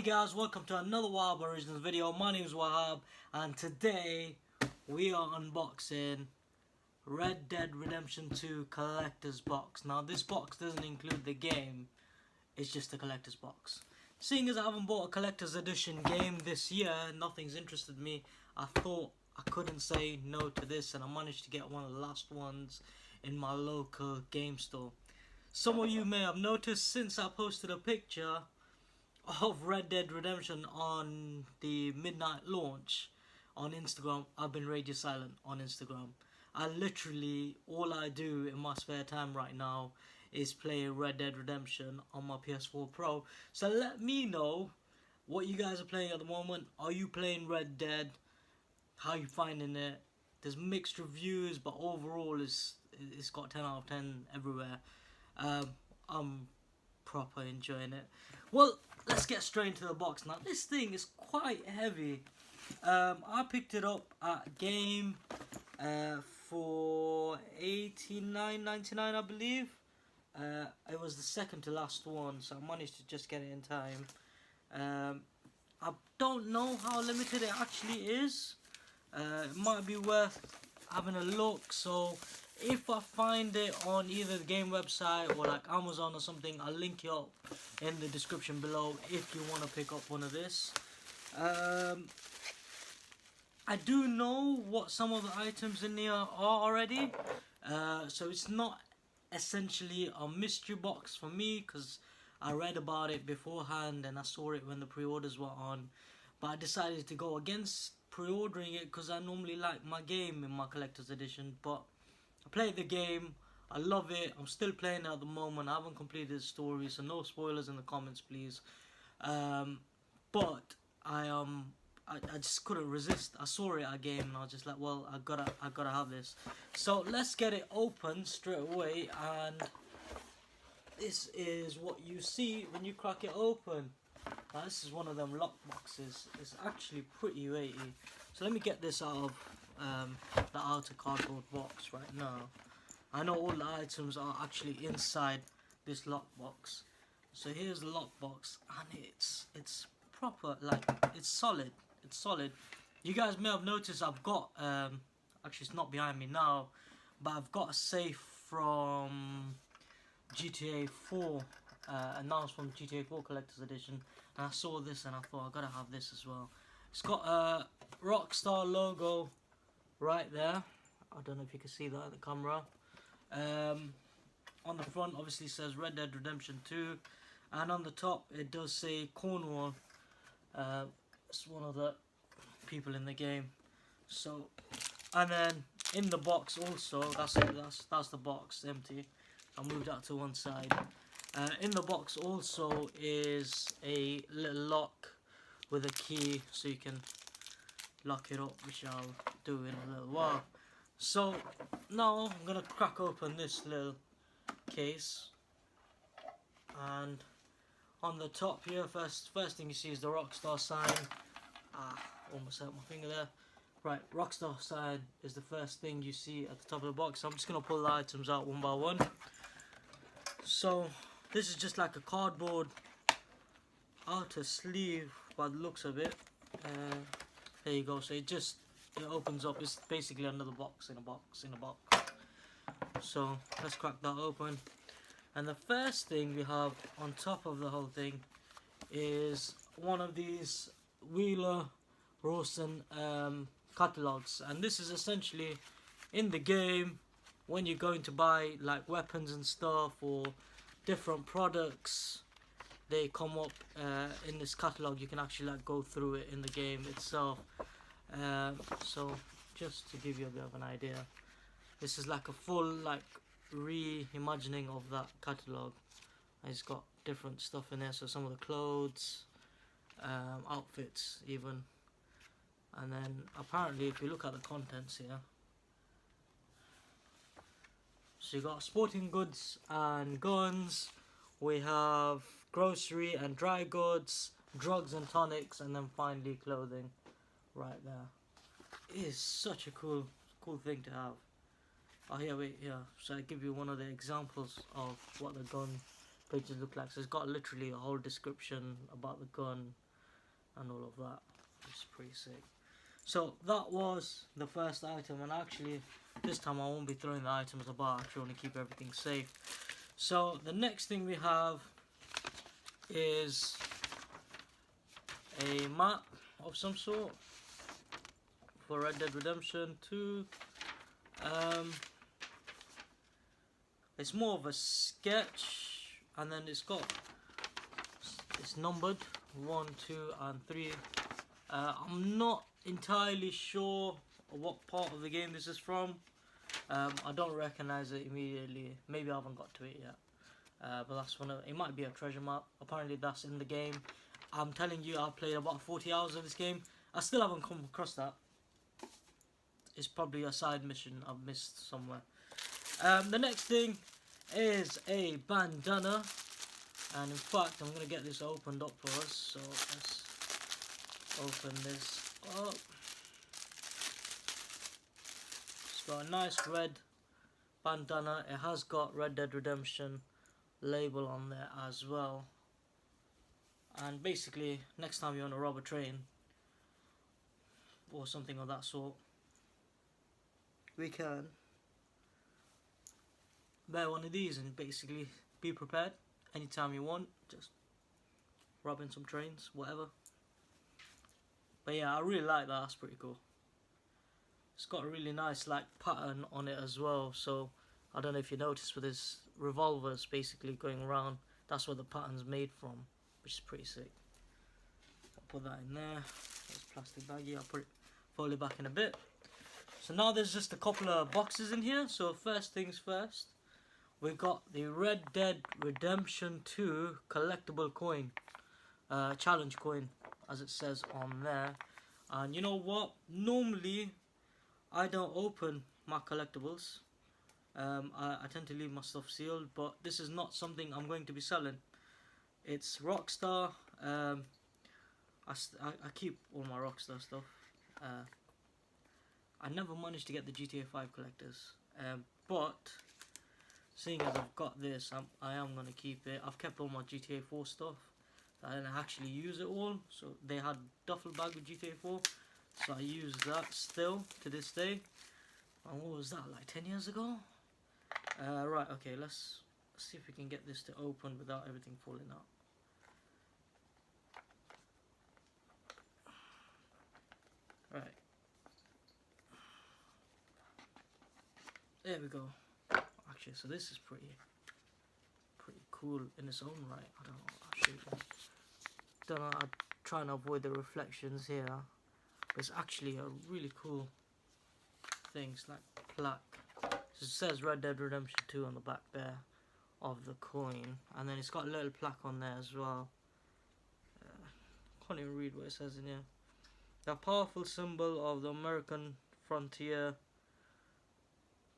guys, welcome to another Wahab Originals video. My name is Wahab and today we are unboxing Red Dead Redemption 2 Collector's Box. Now this box doesn't include the game, it's just a collector's box. Seeing as I haven't bought a collector's edition game this year, nothing's interested me, I thought I couldn't say no to this and I managed to get one of the last ones in my local game store. Some of you may have noticed since I posted a picture of Red Dead Redemption on the midnight launch on Instagram, I've been radio silent on Instagram. All I do in my spare time right now is play Red Dead Redemption on my PS4 Pro. So let me know what you guys are playing at the moment. Are you playing Red Dead? How are you finding it? There's mixed reviews, but overall it's got 10 out of 10 everywhere. I'm proper enjoying it. Well, let's get straight into the box. Now this thing is quite heavy. I picked it up at Game for $89.99 I believe. It was the second to last one, so I managed to just get it in time. I don't know how limited it actually is. It might be worth having a look, so if I find it on either the game website or like Amazon or something, I'll link it up in the description below if you want to pick up one of this. I do know what some of the items in here are already, so it's not essentially a mystery box for me because I read about it beforehand and I saw it when the pre-orders were on, but I decided to go against pre-ordering it because I normally like my game in my collector's edition. But I played the game, I love it, I'm still playing it at the moment, I haven't completed the story, so no spoilers in the comments please. But I just couldn't resist. I saw it at game and I was just like, well, I gotta have this. So let's get it open straight away, and this is what you see when you crack it open. Now, this is one of them lock boxes. It's actually pretty weighty. So let me get this out of the outer cardboard box right now. I know all the items are actually inside this lock box. So here's the lock box, and it's proper, like it's solid. It's solid. You guys may have noticed I've got actually it's not behind me now, but I've got a safe from GTA 4, announced from GTA 4 Collector's Edition, and I saw this and I thought I gotta have this as well. It's got a Rockstar logo right there. I don't know if you can see that in the camera. On the front obviously says Red Dead Redemption 2, and on the top it does say Cornwall. It's one of the people in the game. So, and then in the box also, that's the box empty. I moved that to one side. In the box also is a little lock with a key, so you can lock it up, which I'll do in a little while. So now I'm gonna crack open this little case, and on the top here, first thing you see is the Rockstar sign. Almost hurt my finger there. Right, Rockstar sign is the first thing you see at the top of the box. So I'm just gonna pull the items out one by one. So this is just like a cardboard outer sleeve by the looks of it. There you go. So it opens up. It's basically another box in a box in a box. So let's crack that open. And the first thing we have on top of the whole thing is one of these Wheelwright catalogues, and this is essentially in the game when you're going to buy like weapons and stuff or different products. They come up in this catalogue. You can actually like go through it in the game itself. So just to give you a bit of an idea, this is like a full like reimagining of that catalogue. It's got different stuff in there, so some of the clothes, outfits even, and then apparently if you look at the contents here, so you got sporting goods and guns, we have grocery and dry goods, drugs and tonics, and then finally clothing right there. It is such a cool thing to have. Oh yeah, wait, yeah. So I give you one of the examples of what the gun pages look like. So it's got literally a whole description about the gun, and all of that. It's pretty sick. So that was the first item, and actually this time I won't be throwing the items about. I actually want to keep everything safe. So the next thing we have is a map of some sort for Red Dead Redemption 2. It's more of a sketch, and then it's numbered 1, 2 and 3. I'm not entirely sure what part of the game this is from. I don't recognize it immediately. Maybe I haven't got to it yet. But that's it might be a treasure map. Apparently that's in the game. I'm telling you, I've played about 40 hours of this game. I still haven't come across that. It's probably a side mission I've missed somewhere. The next thing is a bandana. And in fact, I'm going to get this opened up for us. So let's open this up. It's got a nice red bandana. It has got Red Dead Redemption label on there as well. And basically, next time you want to rob a train or something of that sort, we can buy one of these and basically be prepared anytime you want, just robbing some trains, whatever. But yeah, I really like that. That's pretty cool. It's got a really nice like pattern on it as well. So I don't know if you noticed, with his revolvers basically going around, that's what the pattern's made from, which is pretty sick. I'll put that in there. There's plastic baggie. I'll fold it back in a bit. So now there's just a couple of boxes in here. So first things first, we've got the Red Dead Redemption 2 collectible coin, challenge coin, as it says on there. And you know what? Normally, I don't open my collectibles. I tend to leave my stuff sealed, but this is not something I'm going to be selling. It's Rockstar. I keep all my Rockstar stuff. I never managed to get the GTA 5 collectors, but seeing as I've got this, I am going to keep it. I've kept all my GTA 4 stuff. I didn't actually use it all, so they had duffel bag with GTA 4, so I use that still to this day. And what was that, like 10 years ago? Right, okay, let's see if we can get this to open without everything falling out. Right. There we go. Actually, so this is pretty cool in its own right. I don't know, I'll show you. Don't know, I'm trying to avoid the reflections here. But it's actually a really cool thing. It's like plaque. So it says Red Dead Redemption 2 on the back there of the coin. And then it's got a little plaque on there as well. Can't even read what it says in here. The powerful symbol of the American frontier.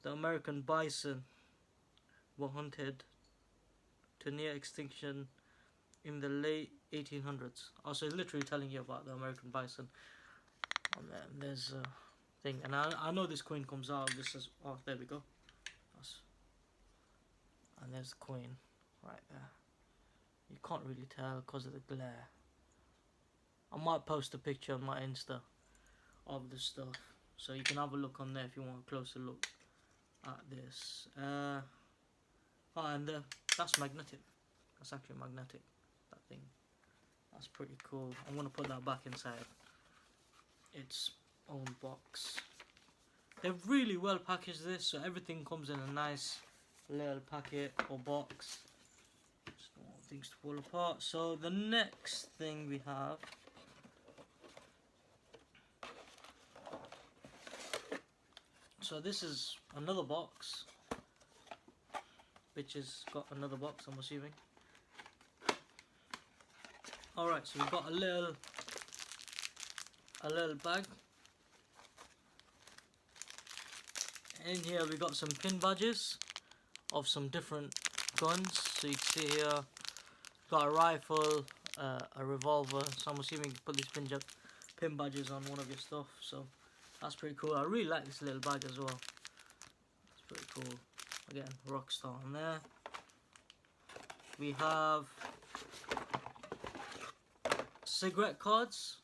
The American bison were hunted to near extinction in the late 1800s. Also, it's literally telling you about the American bison. And then there's a thing, and I know this coin comes out. This is, oh, there we go. And there's the coin right there. You can't really tell because of the glare. I might post a picture on my Insta of the stuff, so you can have a look on there if you want a closer look at this. Oh, and that's magnetic. That's actually magnetic, that thing. That's pretty cool. I'm going to put that back inside its own box. They've really well packaged this, so everything comes in a nice little packet or box. Just don't want things to fall apart. So the next thing we have, so this is another box, which has got another box, I'm assuming. Alright, so we've got a little bag. In here we got some pin badges of some different guns. So you can see here, got a rifle, a revolver. So I'm assuming you can put these pin badges on one of your stuff. So that's pretty cool. I really like this little bag as well. It's pretty cool. Again, Rockstar on there. We have cigarette cards,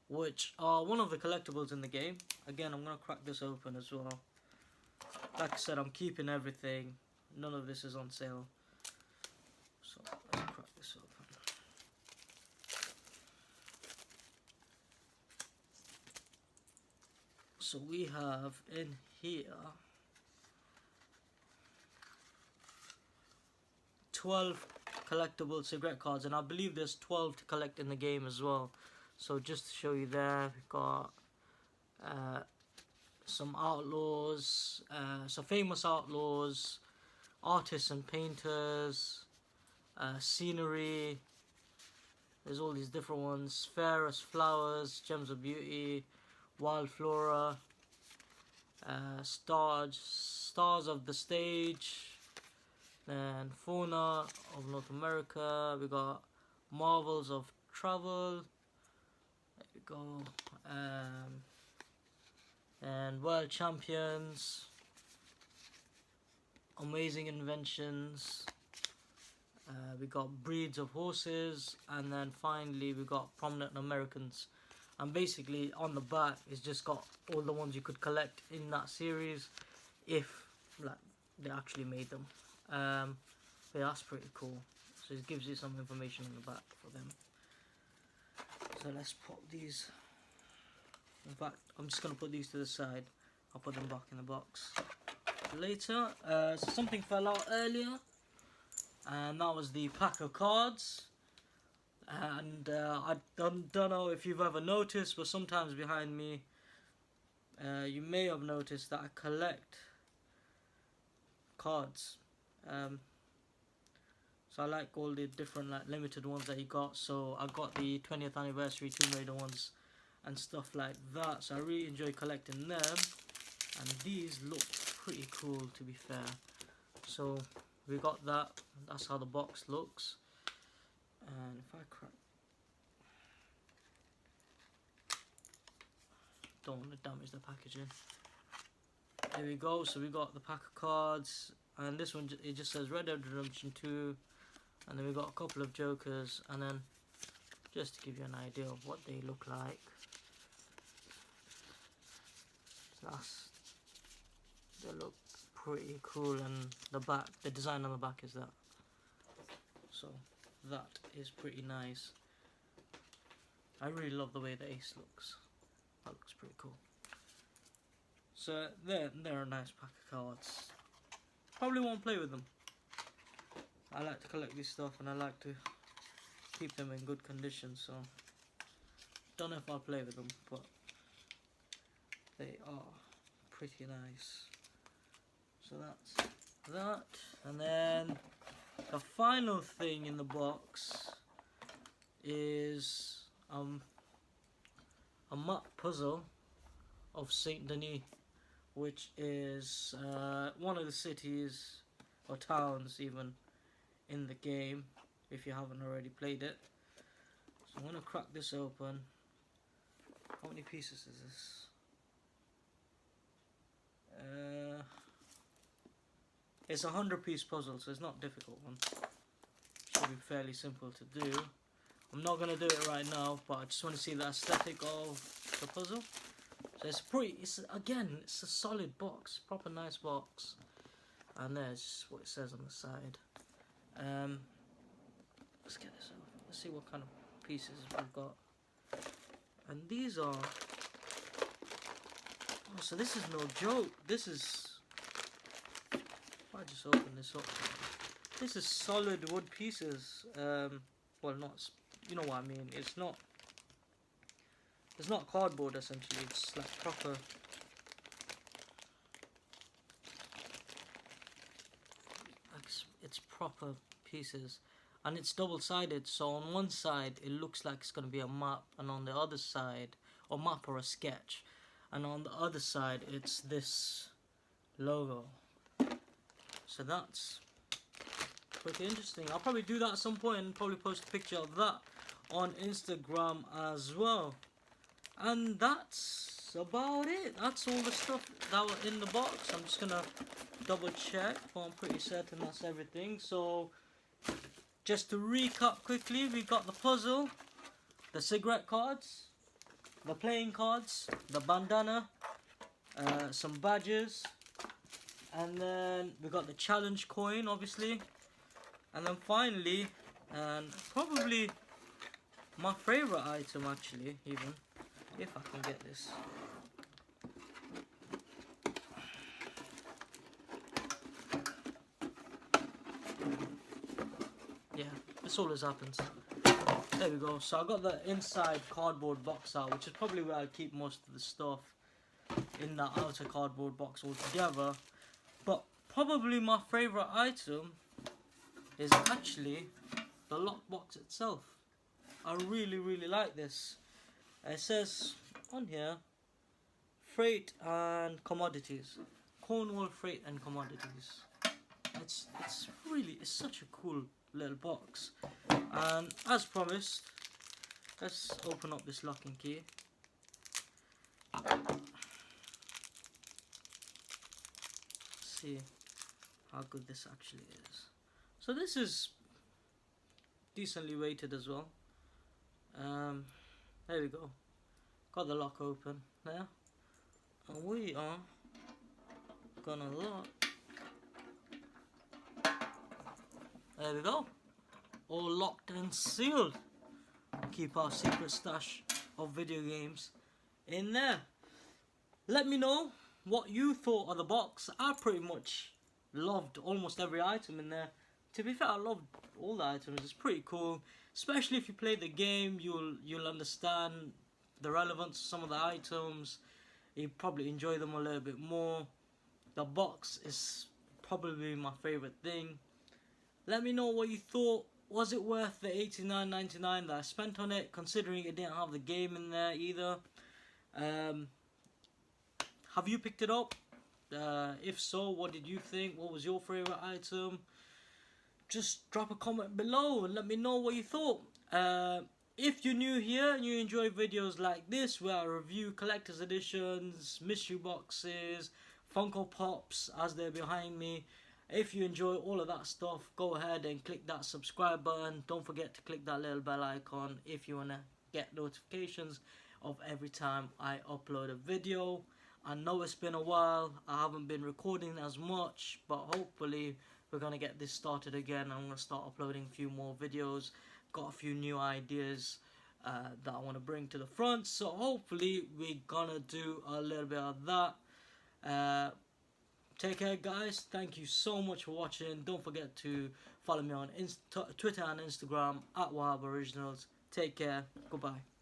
which are one of the collectibles in the game. Again, I'm going to crack this open as well. Like I said, I'm keeping everything. None of this is on sale. So let's crack this open. So we have in here 12 collectible cigarette cards, and I believe there's 12 to collect in the game as well. So just to show you there, we've got some outlaws, some famous outlaws, artists and painters, scenery. There's all these different ones: fairest flowers, gems of beauty, wild flora, stars of the stage, and fauna of North America. We got marvels of travel. There we go. And world champions, amazing inventions. We got breeds of horses, and then finally we got prominent Americans. And basically on the back it's just got all the ones you could collect in that series if like they actually made them. But that's pretty cool. So it gives you some information on the back for them. So let's pop these. In fact, I'm just going to put these to the side. I'll put them back in the box later. So something fell out earlier, and that was the pack of cards. And I don't know if you've ever noticed, but sometimes behind me you may have noticed that I collect cards. So I like all the different like limited ones that you got. So I got the 20th anniversary Tomb Raider ones and stuff like that. So I really enjoy collecting them, and these look pretty cool, to be fair. So we got that. That's how the box looks. And if I crack, don't want to damage the packaging. There we go. So we got the pack of cards, and this one it just says Red Dead Redemption 2, and then we got a couple of jokers, and then just to give you an idea of what they look like. So they look pretty cool, and the back, the design on the back is that. So that is pretty nice. I really love the way the ace looks. That looks pretty cool. So they're a nice pack of cards. Probably won't play with them. I like to collect this stuff, and I like to keep them in good condition. So don't know if I'll play with them, but they are pretty nice. So that's that, and then the final thing in the box is a map puzzle of Saint Denis, which is one of the cities or towns even in the game, if you haven't already played it. So I'm going to crack this open. How many pieces is this? It's a 100-piece puzzle, so it's not a difficult one. Should be fairly simple to do. I'm not going to do it right now, but I just want to see the aesthetic of the puzzle. So it's a solid box, proper nice box. And there's what it says on the side. Let's get this open. Let's see what kind of pieces we've got. And these are... Oh, so this is no joke. This is... I just open this up. This is solid wood pieces. Well, not... You know what I mean. It's not cardboard essentially. It's like proper... It's proper pieces. And it's double-sided. So on one side it looks like it's going to be a map. And on the other side... Or map or a sketch. And on the other side it's this logo. So that's pretty interesting. I'll probably do that at some point and probably post a picture of that on Instagram as well. And that's about it. That's all the stuff that were in the box. I'm just gonna double check, but I'm pretty certain that's everything. So just to recap quickly, we got the puzzle, the cigarette cards, the playing cards, the bandana, some badges, and then we got the challenge coin, obviously, and then finally, and probably my favorite item actually, even if I can get this. Yeah, this always happens. There we go. So I got the inside cardboard box out, which is probably where I keep most of the stuff, in that outer cardboard box altogether. But probably my favourite item is actually the lockbox itself. I really like this. It says on here, freight and commodities. Cornwall freight and commodities. It's such a cool little box. And as promised, let's open up this lock and key. See how good this actually is. So this is decently weighted as well. There we go. Got the lock open there, and we are gonna lock. There we go. All locked and sealed. Keep our secret stash of video games in there. Let me know what you thought of the box. I pretty much loved almost every item in there. To be fair, I loved all the items. It's pretty cool, especially if you play the game. You'll understand the relevance of some of the items. You probably enjoy them a little bit more. The box is probably my favorite thing. Let me know what you thought. Was it worth the $89.99 that I spent on it, considering it didn't have the game in there either? Have you picked it up? If so, what did you think? What was your favorite item? Just drop a comment below and let me know what you thought. If you're new here and you enjoy videos like this where I review collector's editions, mystery boxes, Funko Pops as they're behind me, if you enjoy all of that stuff, go ahead and click that subscribe button. Don't forget to click that little bell icon if you want to get notifications of every time I upload a video. I know it's been a while, I haven't been recording as much, but hopefully we're going to get this started again. I'm going to start uploading a few more videos. Got a few new ideas that I want to bring to the front, so hopefully we're going to do a little bit of that. Take care guys, thank you so much for watching. Don't forget to follow me on Twitter and Instagram at WahhabOriginals. Take care, goodbye.